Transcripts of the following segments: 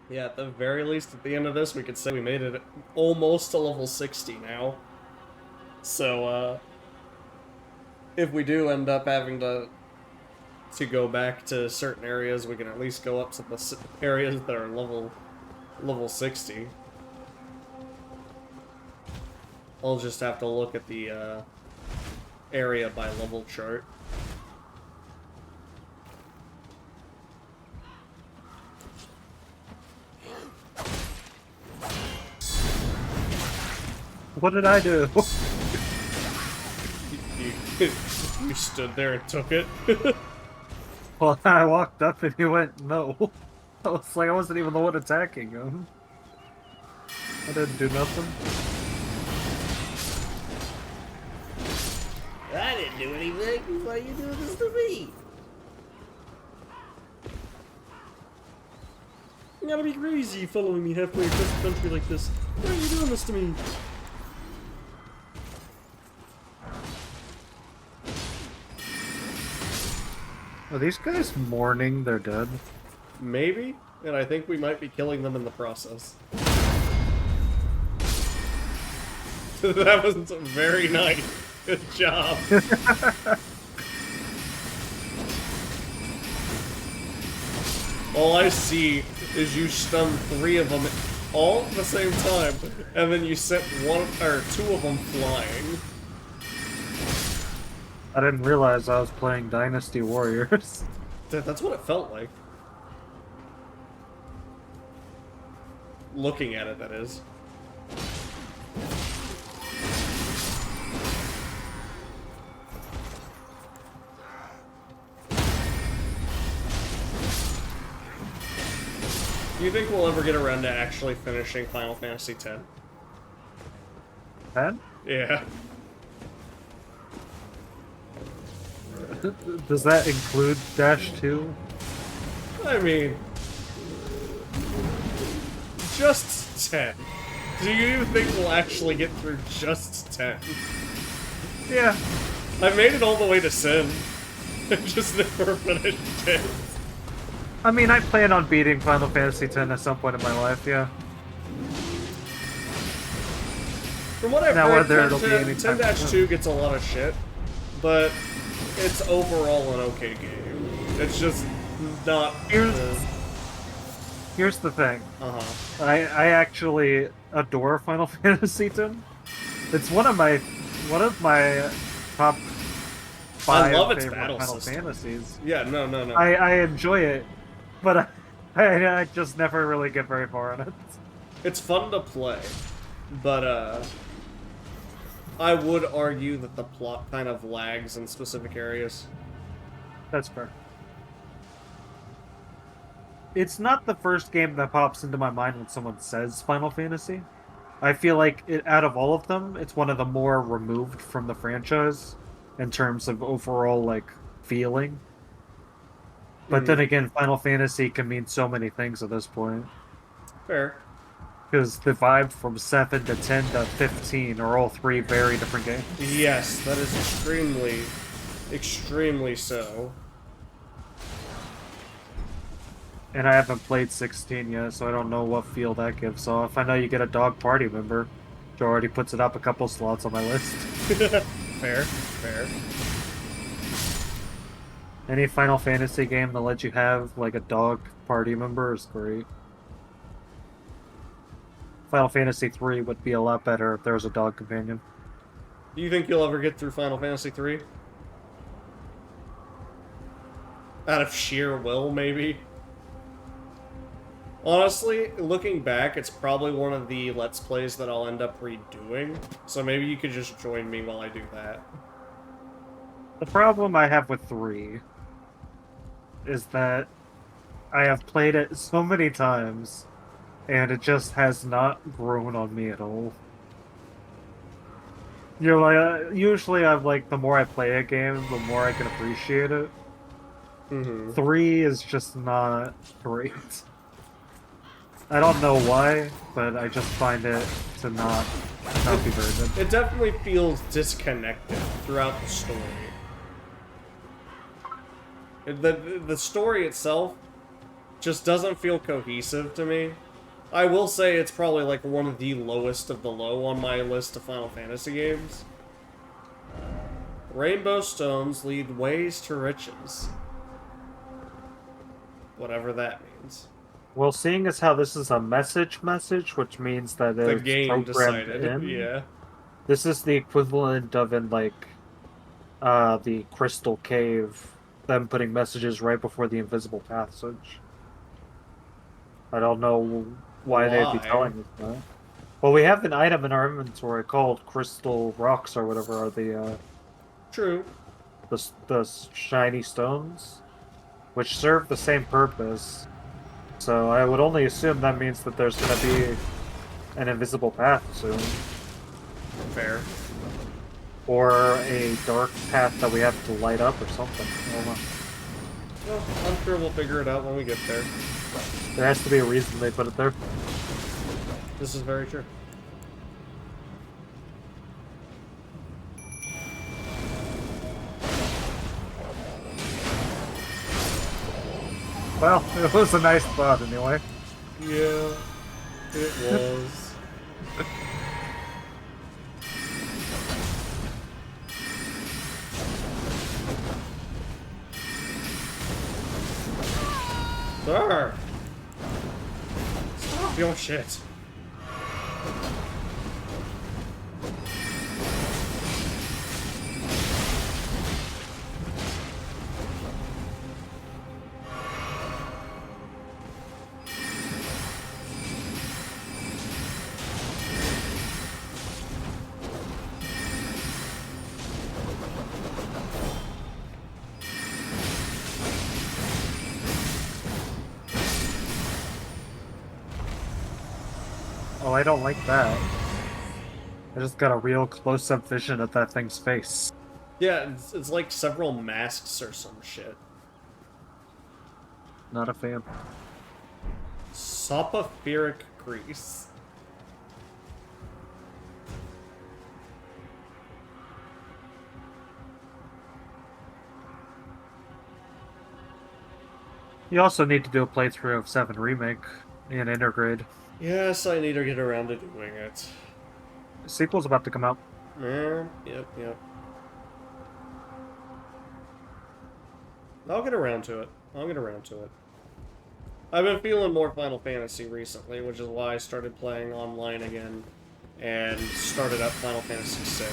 Yeah, at the very least, at the end of this, we could say we made it almost to level 60 now. So, if we do end up having to go back to certain areas, we can at least go up to the areas that are level 60. I'll just have to look at the area by level chart. What did I do? You stood there and took it. Well, I walked up and he went, no. I was like, I wasn't even the one attacking him. I didn't do nothing. I didn't do anything. Why are you doing this to me? You gotta be crazy following me halfway across the country like this. Why are you doing this to me? Are these guys mourning they're dead? Maybe, and I think we might be killing them in the process. That was very nice. Good job. All I see is you stun 3 of them all at the same time, and then you set 1 or 2 of them flying. I didn't realize I was playing Dynasty Warriors. That's what it felt like. Looking at it, that is. Do you think we'll ever get around to actually finishing Final Fantasy X? 10? Yeah. Does that include Dash 2? I mean... just 10. Do you even think we'll actually get through just 10? Yeah. I made it all the way to Sin. I just never finished it. I mean, I plan on beating Final Fantasy X at some point in my life, yeah. From what I've Now, heard, whether it'll be any 10-2 gets a lot of shit, but it's overall an okay game. It's just not... Here's the thing. Uh-huh. I actually adore Final Fantasy X. It's one of my top 5 I love its favorite battle Final system. Fantasies. Yeah, no. I enjoy it, but I just never really get very far on it. It's fun to play, but I would argue that the plot kind of lags in specific areas. That's fair. It's not the first game that pops into my mind when someone says Final Fantasy. I feel like out of all of them, it's one of the more removed from the franchise in terms of overall, like, feeling. But then again, Final Fantasy can mean so many things at this point. Fair. Because the vibe from 7 to 10 to 15 are all 3 very different games. Yes, that is extremely so. And I haven't played 16 yet, so I don't know what feel that gives off. I know you get a dog party member, which already puts it up a couple slots on my list. Fair. Any Final Fantasy game that lets you have, like, a dog party member is great. Final Fantasy 3 would be a lot better if there was a dog companion. Do you think you'll ever get through Final Fantasy 3? Out of sheer will, maybe? Honestly, looking back, it's probably one of the Let's Plays that I'll end up redoing, so maybe you could just join me while I do that. The problem I have with 3 is that I have played it so many times, and it just has not grown on me at all. You're like, usually I'm like, the more I play a game, the more I can appreciate it. 3 is just not great. I don't know why, but I just find it to not be very good. It definitely feels disconnected throughout the story. The story itself just doesn't feel cohesive to me. I will say it's probably like one of the lowest of the low on my list of Final Fantasy games. Rainbow stones lead ways to riches. Whatever that means. Well, seeing as how this is a message, which means that The it's game programmed decided, in, yeah. this is the equivalent of in, like, the Crystal Cave, them putting messages right before the invisible passage. I don't know why they'd be Why? telling us that. Well, we have an item in our inventory called Crystal Rocks or whatever are True. the shiny stones, which serve the same purpose. So I would only assume that means that there's going to be an invisible path soon. Fair. Or a dark path that we have to light up or something. I don't know. Well, I'm sure we'll figure it out when we get there. There has to be a reason they put it there. This is very true. Well, it was a nice thought anyway. Yeah, it was. Sir! Stop your shit. Oh, I don't like that. I just got a real close-up vision of that thing's face. Yeah, it's like several masks or some shit. Not a fan. Soporific grease. You also need to do a playthrough of 7 Remake and Intergrade. Yes, I need to get around to doing it. The sequel's about to come out. Yep. I'll get around to it. I've been feeling more Final Fantasy recently, which is why I started playing online again and started up Final Fantasy VI.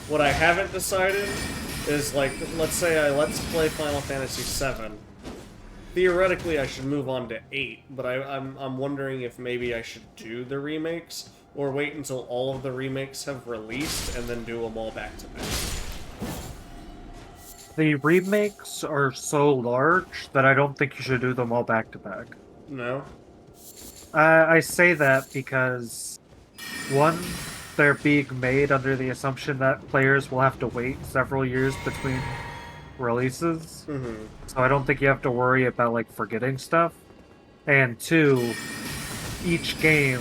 What I haven't decided is, like, let's say I let's play Final Fantasy VII. Theoretically, I should move on to 8, but I'm wondering if maybe I should do the remakes, or wait until all of the remakes have released, and then do them all back to back. The remakes are so large that I don't think you should do them all back to back. No? I say that because, one, they're being made under the assumption that players will have to wait several years between releases. Mm-hmm. So I don't think you have to worry about, like, forgetting stuff. And two, each game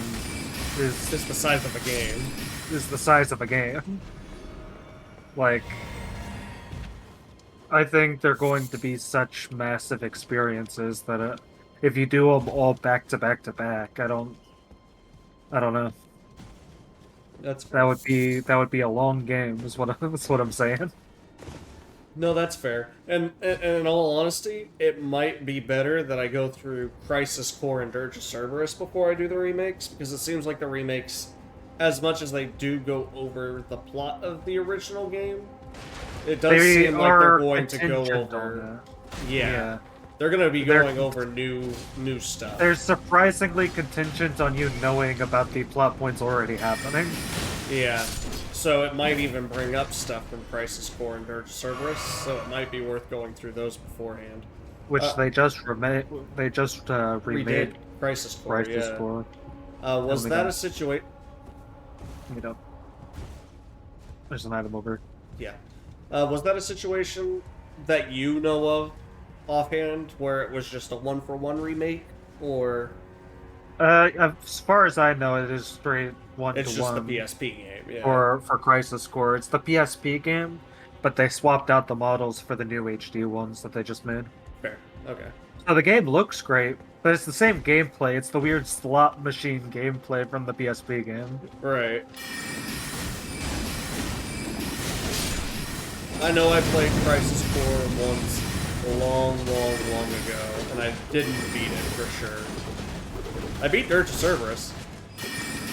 is It's the size of a game. the size of a game. Like, I think they're going to be such massive experiences that if you do them all back to back to back, I don't know. That would be a long game. That's what I'm saying. No, that's fair. And in all honesty, it might be better that I go through Crisis Core and Dirge of Cerberus before I do the remakes, because it seems like the remakes, as much as they do go over the plot of the original game, it does seem like they're going to go over. Yeah. They're going to be going over new stuff. They're surprisingly contingent on you knowing about the plot points already happening. Yeah. So it might even bring up stuff from Crisis Core and Dirge of Cerberus, so it might be worth going through those beforehand. Which they just remade. Redid Crisis Core. Crisis Core. Was that a situation? You know, there's an item over. Yeah. Was that a situation that you know of offhand, where it was just a one-for-one remake, or? As far as I know, it is straight one to one. It's just the PSP game. Yeah. For Crisis Core, it's the PSP game, but they swapped out the models for the new HD ones that they just made. Fair. Okay. So the game looks great, but it's the same gameplay. It's the weird slot machine gameplay from the PSP game. Right. I know I played Crisis Core once a long ago, and I didn't beat it for sure. I beat Dirge of Cerberus,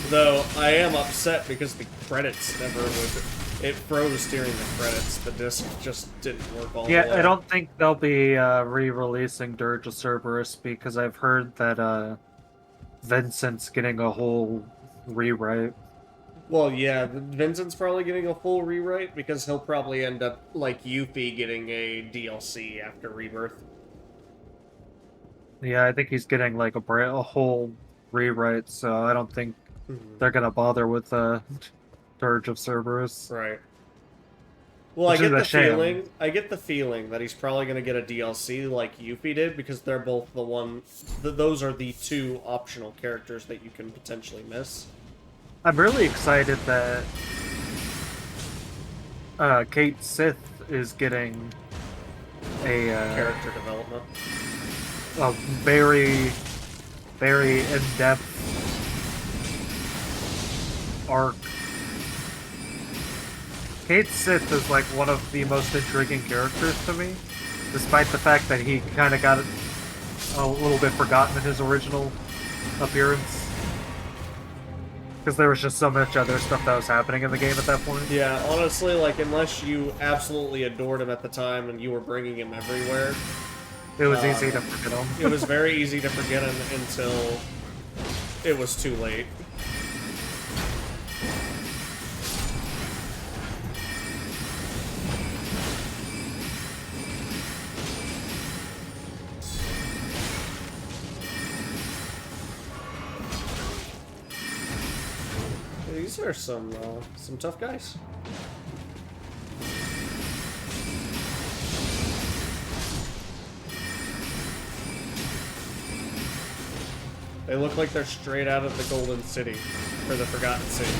though I am upset because the credits never would. It froze during the credits. The disc just didn't work all the way. Yeah, I don't think they'll be re-releasing Dirge of Cerberus because I've heard that Vincent's getting a whole rewrite. Well, yeah, Vincent's probably getting a full rewrite because he'll probably end up like Yuffie getting a DLC after Rebirth. Yeah, I think he's getting like a whole rewrite, so I don't think they're gonna bother with Dirge of Cerberus. Right. Well, Which is a shame. I get the feeling that he's probably gonna get a DLC like Yuffie did because they're both those are the two optional characters that you can potentially miss. I'm really excited that Kate Sith is getting Character development. a very, very in-depth arc. Kate Sith is like one of the most intriguing characters to me, despite the fact that he kind of got a little bit forgotten in his original appearance. Because there was just so much other stuff that was happening in the game at that point. Yeah, honestly, like, unless you absolutely adored him at the time and you were bringing him everywhere, It was easy to forget him. it was very easy to forget him until it was too late. These are some tough guys. They look like they're straight out of the Golden City, or the Forgotten City.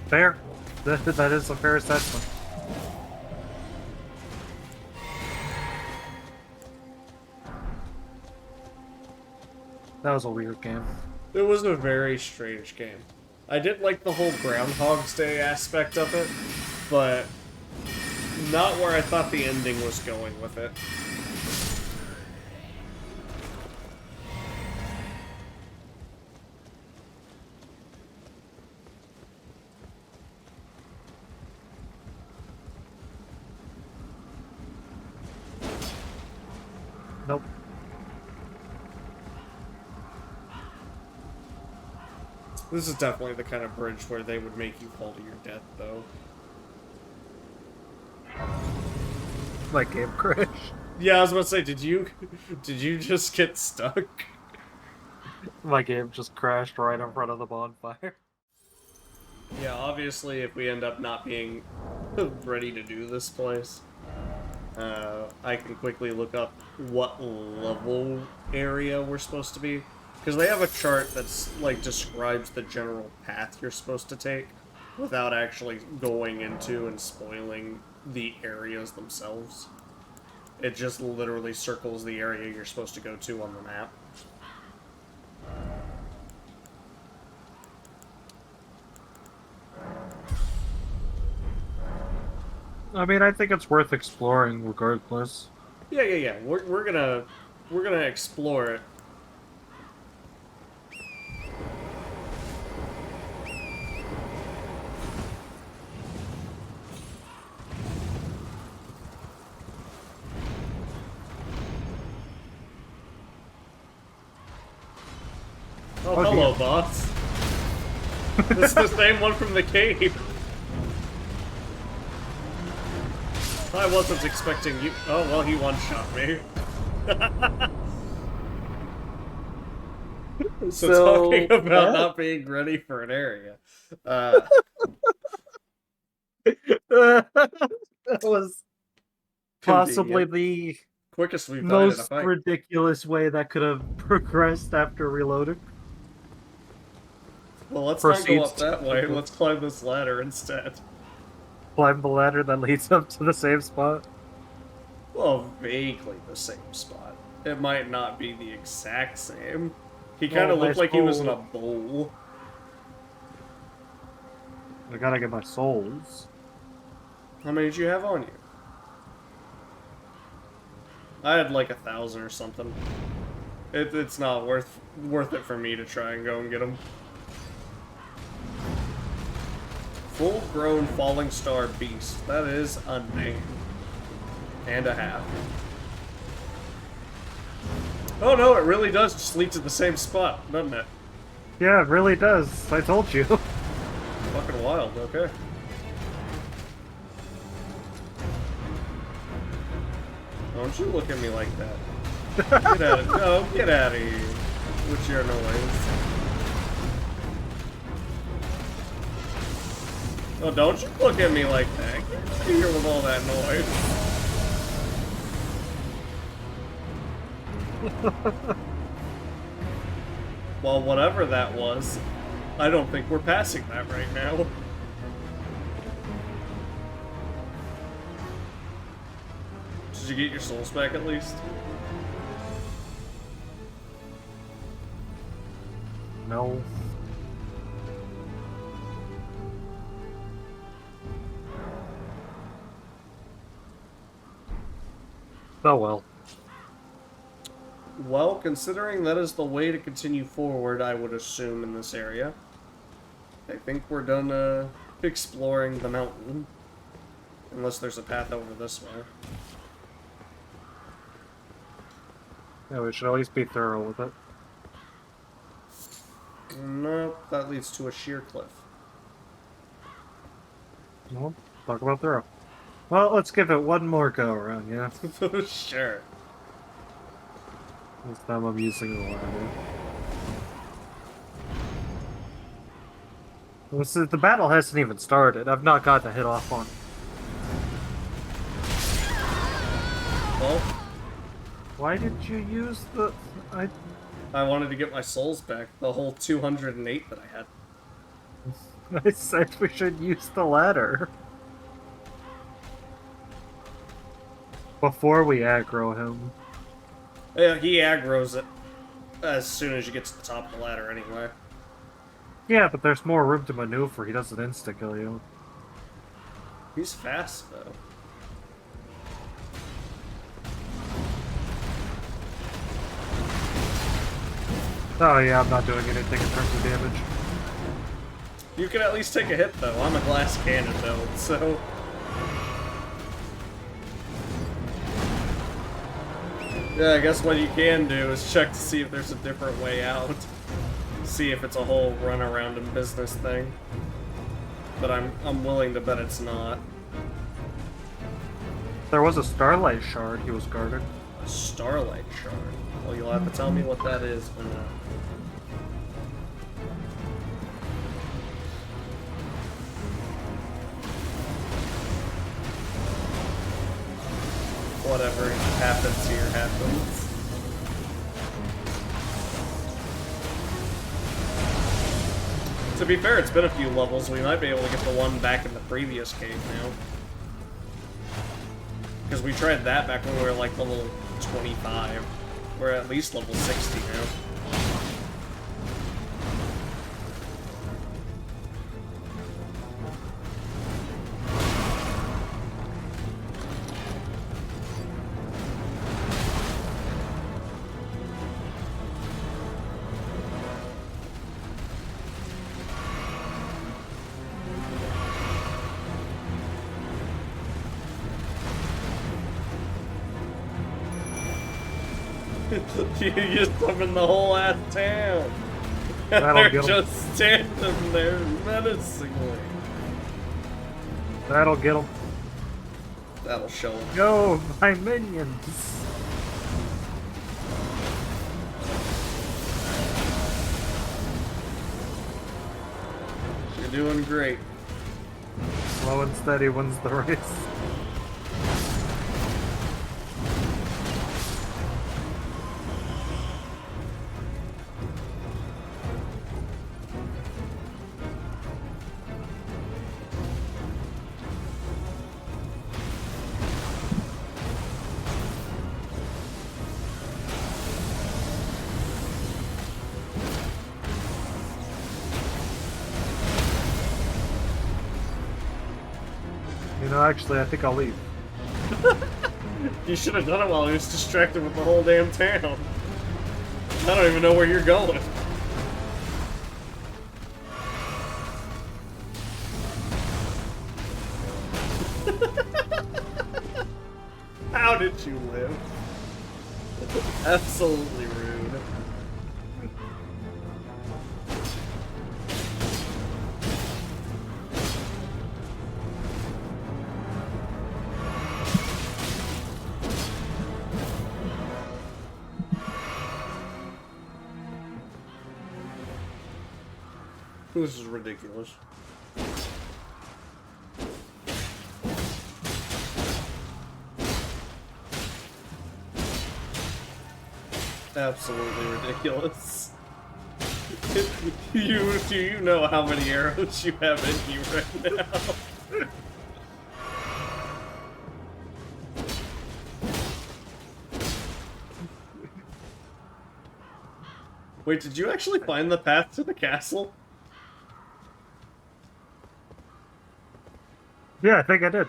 Fair. That is a fair assessment. That was a weird game. It was a very strange game. I did like the whole Groundhog's Day aspect of it, but not where I thought the ending was going with it. Nope. This is definitely the kind of bridge where they would make you fall to your death, though. My game crashed. Yeah, I was about to say, did you just get stuck? My game just crashed right in front of the bonfire. Yeah, obviously, if we end up not being ready to do this place, I can quickly look up what level area we're supposed to be. Because they have a chart that's, like, describes the general path you're supposed to take without actually going into and spoiling the areas themselves. It just literally circles the area you're supposed to go to on the map. I mean, I think it's worth exploring regardless. Yeah. We're gonna explore it. Oh, hello, dear. boss. This is the same one from the cave. I wasn't expecting you. Oh, well, he one-shot me. So talking about not being ready for an area. That was possibly the quickest we've died in a most fight. ridiculous way that could have progressed after reloading. Well, let's not go up that way. Let's climb this ladder instead. Climb the ladder that leads up to the same spot. Well, vaguely the same spot. It might not be the exact same. He Oh, kind of looked my like he was in a soul. bowl. I gotta get my souls. How many did you have on you? I had like 1,000 or something. It's not worth it for me to try and go and get them. Full-grown falling star beast. That is a name. And a half. Oh no, it really does just lead to the same spot, doesn't it? Yeah, it really does. I told you. Fucking wild, okay. Don't you look at me like that. Get out of no, get out of here with your noise. Oh, don't you look at me like that. Get out of here with all that noise. Well, whatever that was, I don't think we're passing that right now. Did you get your souls back at least? No. Oh well. Well, considering that is the way to continue forward, I would assume, in this area. I think we're done exploring the mountain. Unless there's a path over this way. Yeah, we should always be thorough with it. Nope, that leads to a sheer cliff. Well, talk about thorough. Well, let's give it one more go around, yeah? Sure. This time I'm using the ladder. The battle hasn't even started. I've not gotten a hit off on it. Well, Why did you use the... I wanted to get my souls back. The whole 208 that I had. I said we should use the ladder. Before we aggro him. Yeah, he aggroes it as soon as you get to the top of the ladder anyway. Yeah, but there's more room to maneuver. He doesn't insta-kill you. He's fast, though. Oh yeah, I'm not doing anything in terms of damage. You can at least take a hit, though. I'm a glass cannon build, so... Yeah, I guess what you can do is check to see if there's a different way out. See if it's a whole run-around and business thing. But I'm willing to bet it's not. There was a starlight shard he was guarding. A starlight shard. Well, you'll have to tell me what that is when whatever happens here happens. To be fair, it's been a few levels. We might be able to get the one back in the previous cave now. Because we tried that back when we were like level 25. We're at least level 60 now. You just summon the whole ass town. And they're just standing there menacingly. That'll get him. That'll show him. Go, my minions! You're doing great. Slow and steady wins the race. No, actually, I think I'll leave. You should have done it while he was distracted with the whole damn town. I don't even know where you're going. How did you live? Absolutely rude. This is ridiculous. Absolutely ridiculous. Do you know how many arrows you have in you right now? Wait, did you actually find the path to the castle? Yeah, I think I did.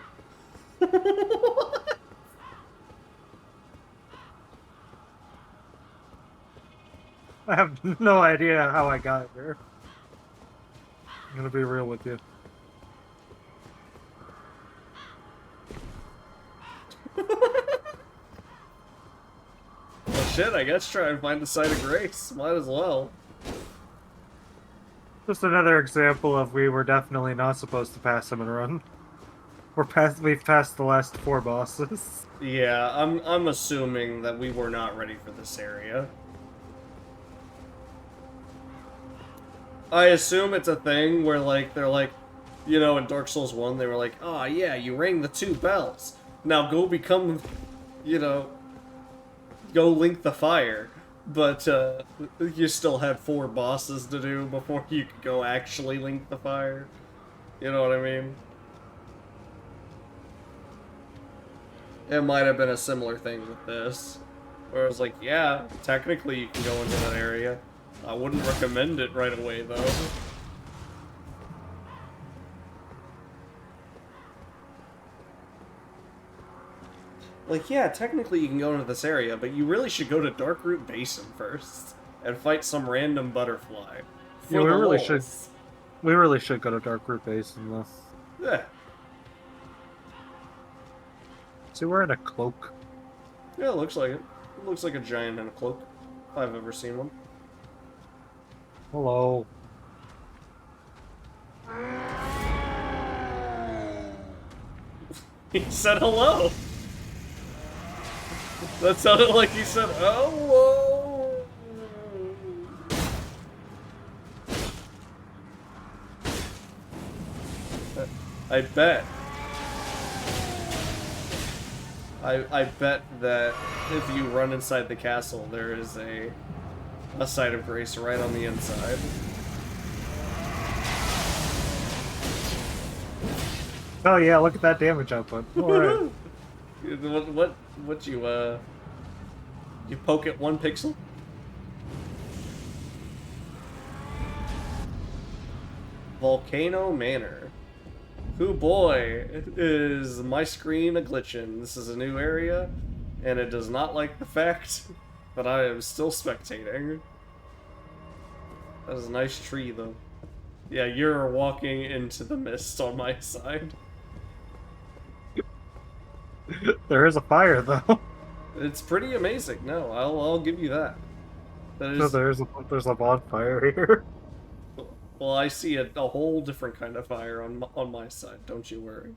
I have no idea how I got here. I'm gonna be real with you. Well, shit, I guess try and find the site of grace. Might as well. Just another example of we were definitely not supposed to pass him and run. We've passed the last 4 bosses. Yeah, I'm assuming that we were not ready for this area. I assume it's a thing where, like, they're like, you know, in Dark Souls 1, they were like, oh yeah, you rang the 2 bells. Now go become, you know, go link the fire. But, you still had 4 bosses to do before you could go actually link the fire. You know what I mean? It might have been a similar thing with this. Where it was like, yeah, technically you can go into that area. I wouldn't recommend it right away, though. Like, yeah, technically you can go into this area, but you really should go to Darkroot Basin first and fight some random butterfly. Yeah, we really should. We really should go to Darkroot Basin, though. Yeah. Is he wearing a cloak? Yeah, it looks like it. It looks like a giant in a cloak, if I've ever seen one. Hello. He said hello! That sounded like he said hello! I bet. I bet that if you run inside the castle, there is a site of grace right on the inside. Oh yeah, look at that damage output. Alright. What you poke at 1 pixel? Volcano Manor. Hoo boy, is my screen a glitchin'. This is a new area, and it does not like the fact that I am still spectating. That is a nice tree, though. Yeah, you're walking into the mist on my side. There is a fire, though. It's pretty amazing. No, I'll give you that. That is. So there's a bonfire here. Well, I see a whole different kind of fire on my side. Don't you worry.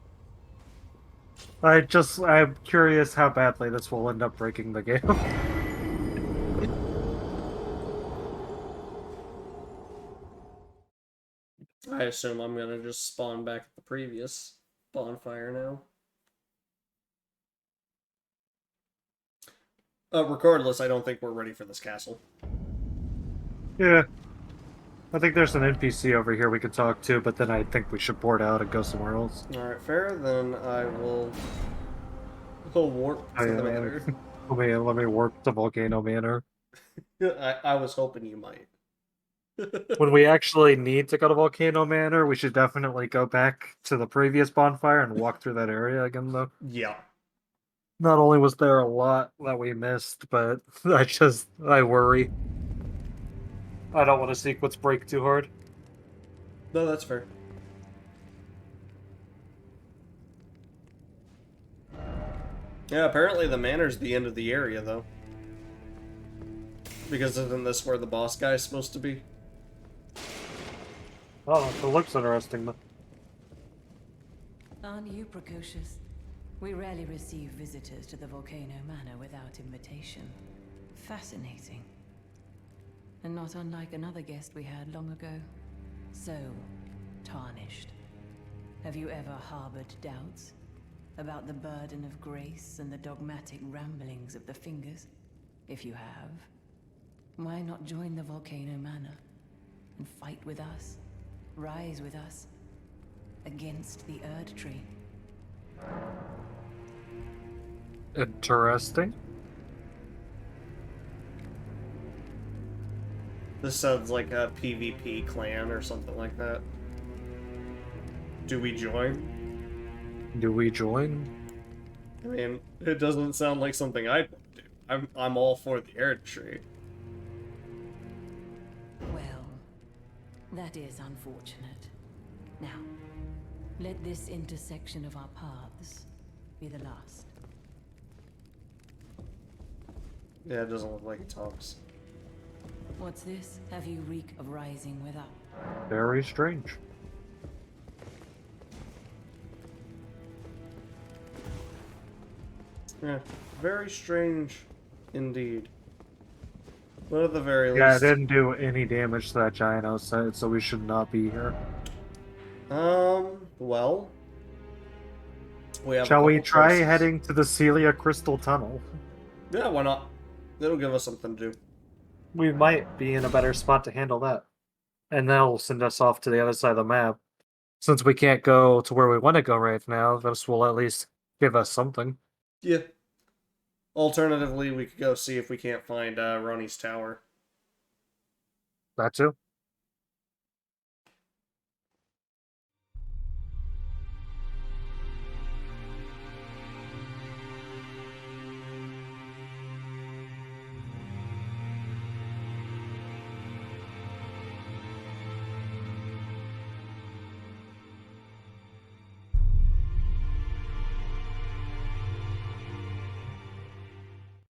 I'm curious how badly this will end up breaking the game. I assume I'm gonna just spawn back at the previous bonfire now. Regardless, I don't think we're ready for this castle. Yeah. I think there's an NPC over here we could talk to, but then I think we should board out and go somewhere else. Alright, fair. Then I will warp to the manor. Let me warp to Volcano Manor. I was hoping you might. When we actually need to go to Volcano Manor, we should definitely go back to the previous bonfire and walk through that area again, though. Yeah. Not only was there a lot that we missed, but I worry. I don't want to sequence break too hard. No, that's fair. Yeah, apparently the manor's the end of the area, though. Because isn't this where the boss guy's supposed to be? Oh, it looks interesting, though. Aren't you precocious? We rarely receive visitors to the Volcano Manor without invitation. Fascinating. And not unlike another guest we had long ago. So, tarnished. Have you ever harbored doubts? About the burden of grace and the dogmatic ramblings of the Fingers? If you have, why not join the Volcano Manor and fight with us? Rise with us? Against the Erd Tree? Interesting. This sounds like a PvP clan or something like that. Do we join? Do we join? I mean, it doesn't sound like something I'd do. I'm all for the Erd Tree. Well, that is unfortunate. Now, let this intersection of our paths be the last. Yeah, it doesn't look like he talks. What's this? Have you reek of rising without? Very strange. Yeah, very strange indeed. But at the very Yeah, it least... didn't do any damage to that giant outside, so we should not be here. Well... We have Shall we try choices. heading to the Celia Crystal Tunnel? Yeah, why not? It'll give us something to do. We might be in a better spot to handle that. And that'll send us off to the other side of the map. Since we can't go to where we want to go right now, this will at least give us something. Yeah. Alternatively, we could go see if we can't find Ronnie's tower. That too.